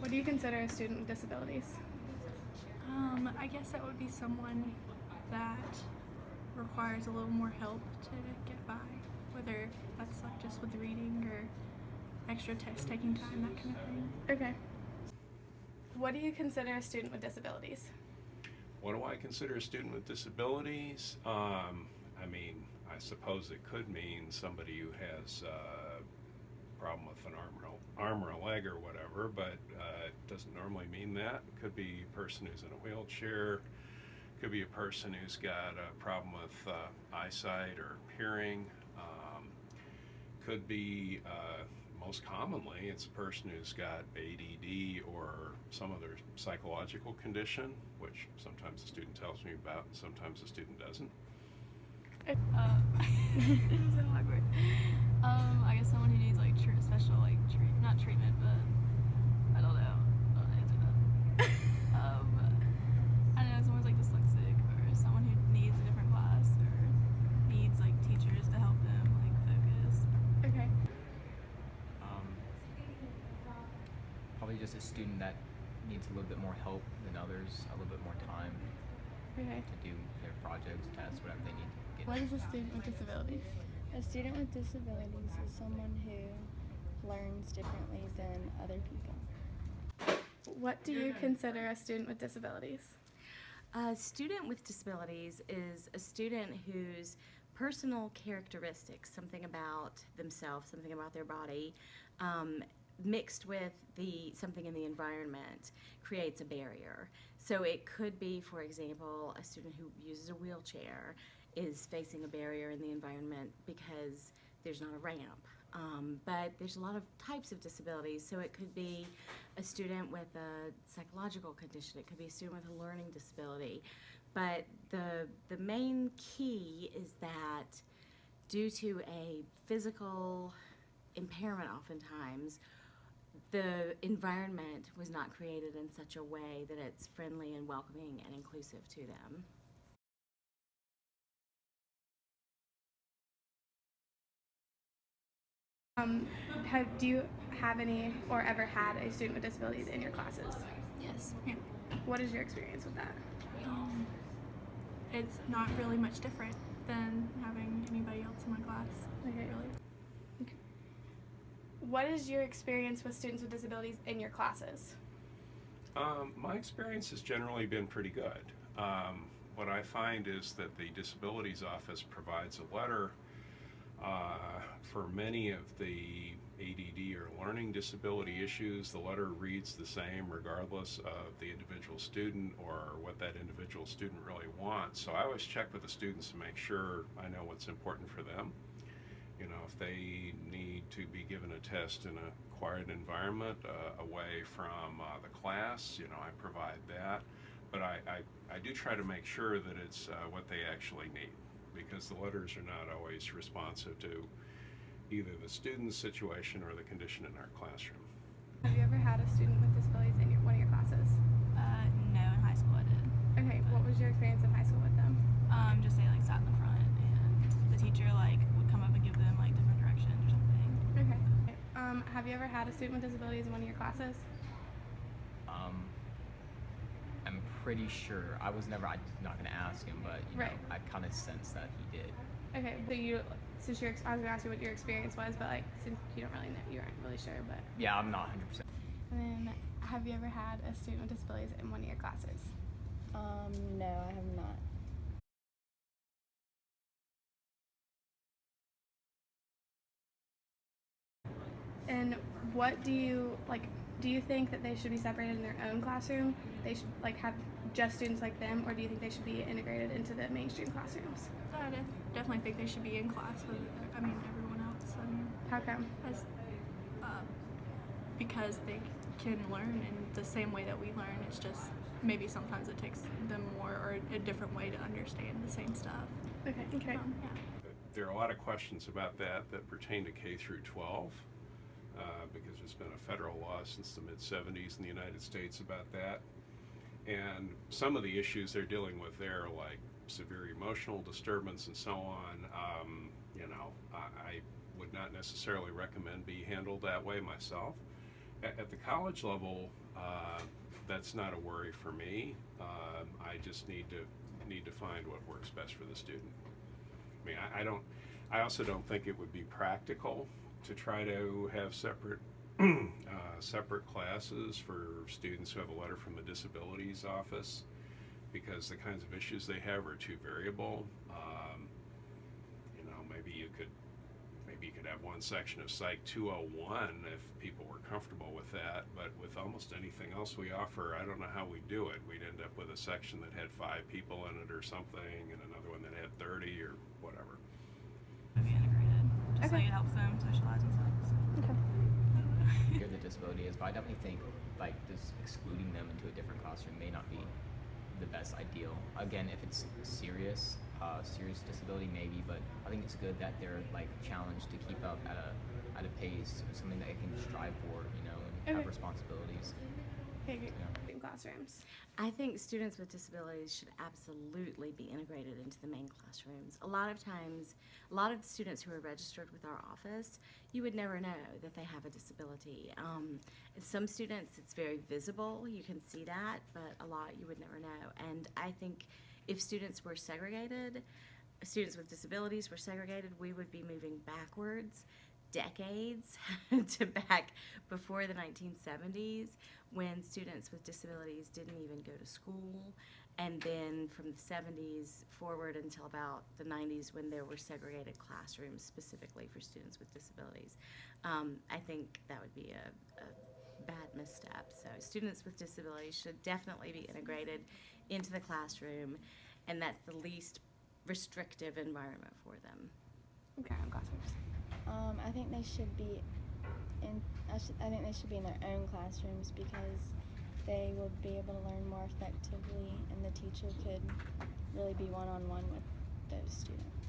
What do you consider a student with disabilities? I guess that would be someone that requires a little more help to get by, whether that's like just with reading or extra test taking time, that kind of thing. Okay. What do you consider a student with disabilities? What do I consider a student with disabilities? I suppose it could mean somebody who has a problem with an arm or a leg or whatever, but it doesn't normally mean that. It could be a person who's in a wheelchair. Could be a person who's got a problem with eyesight or hearing. Could be, most commonly, it's a person who's got ADD or some other psychological condition, which sometimes the student tells me about and sometimes the student doesn't. This is so awkward. I guess someone who needs like special not treatment, but I don't know. I don't answer that. I don't know, someone's like dyslexic or someone who needs a different class or needs like teachers to help them like focus. Okay. Probably just a student that needs a little bit more help than others, a little bit more time Okay. to do their projects, tests, whatever they need to get. What is a student with disabilities? A student with disabilities is someone who learns differently than other people. What do you consider a student with disabilities? A student with disabilities is a student whose personal characteristics, something about themselves, something about their body, mixed with something in the environment creates a barrier. So it could be, for example, a student who uses a wheelchair is facing a barrier in the environment because there's not a ramp. But there's a lot of types of disabilities, so it could be a student with a psychological condition, it could be a student with a learning disability. But the main key is that due to a physical impairment oftentimes, the environment was not created in such a way that it's friendly and welcoming and inclusive to them. Do you have any or ever had a student with disabilities in your classes? Yes. Yeah. What is your experience with that? It's not really much different than having anybody else in my class. Okay. Really. What is your experience with students with disabilities in your classes? My experience has generally been pretty good. What I find is that the Disabilities Office provides a letter for many of the ADD or learning disability issues. The letter reads the same regardless of the individual student or what that individual student really wants. So I always check with the students to make sure I know what's important for them. You know, if they need to be given a test in a quiet environment away from the class, you know, I provide that. But I do try to make sure that it's what they actually need, because the letters are not always responsive to either the student's situation or the condition in our classroom. Have you ever had a student with disabilities in one of your classes? No, in high school I did. Okay, what was your experience in high school with them? Just they like sat in the front and the teacher like would come up and give them like different directions or something. Okay. Have you ever had a student with disabilities in one of your classes? I'm pretty sure. I'm not going to ask him, but you know, I kind of sense that he did. Okay, so I was gonna ask you what your experience was, but like since you don't really know, you aren't really sure, but. Yeah, I'm not 100%. And then, have you ever had a student with disabilities in one of your classes? No, I have not. And what do you like? Do you think that they should be separated in their own classroom? They should like have just students like them, or do you think they should be integrated into the mainstream classrooms? I definitely think they should be in class with everyone else. How come? Because they can learn in the same way that we learn. It's just maybe sometimes it takes them more or a different way to understand the same stuff. Okay. Yeah. There are a lot of questions about that pertain to K through 12, because there's been a federal law since the mid-70s in the United States about that. And some of the issues they're dealing with there, like severe emotional disturbance and so on, I would not necessarily recommend be handled that way myself. at the college level, that's not a worry for me. I just need to find what works best for the student. I mean, I also don't think it would be practical to try to have separate separate classes for students who have a letter from the disabilities office, because the kinds of issues they have are too variable. Maybe you could have one section of Psych 201 if people were comfortable with that, but with almost anything else we offer, I don't know how we do it. We'd end up with a section that had 5 people in it or something, and another one that had 30 or whatever. Be integrated, just Okay. like it helps them socialize and stuff. So. Okay. Good the disability is, but I definitely think like just excluding them into a different classroom may not be the best ideal. Again, if it's serious disability maybe, but I think it's good that they're like challenged to keep up at a pace, something that they can strive for, and have Okay. responsibilities. Okay, great. Yeah. In classrooms. I think students with disabilities should absolutely be integrated into the main classrooms. A lot of times, a lot of the students who are registered with our office, you would never know that they have a disability. Some students, it's very visible, you can see that, but a lot you would never know. And I think if students were segregated, students with disabilities were segregated, we would be moving backwards decades to back before the 1970s, when students with disabilities didn't even go to school, and then from the 70s forward until about the 90s, when there were segregated classrooms specifically for students with disabilities. I think that would be a bad misstep. So students with disabilities should definitely be integrated into the classroom, and that's the least restrictive environment for them. Okay, in classrooms. I think they should be I think they should be in their own classrooms, because they will be able to learn more effectively, and the teacher could really be one-on-one with those students.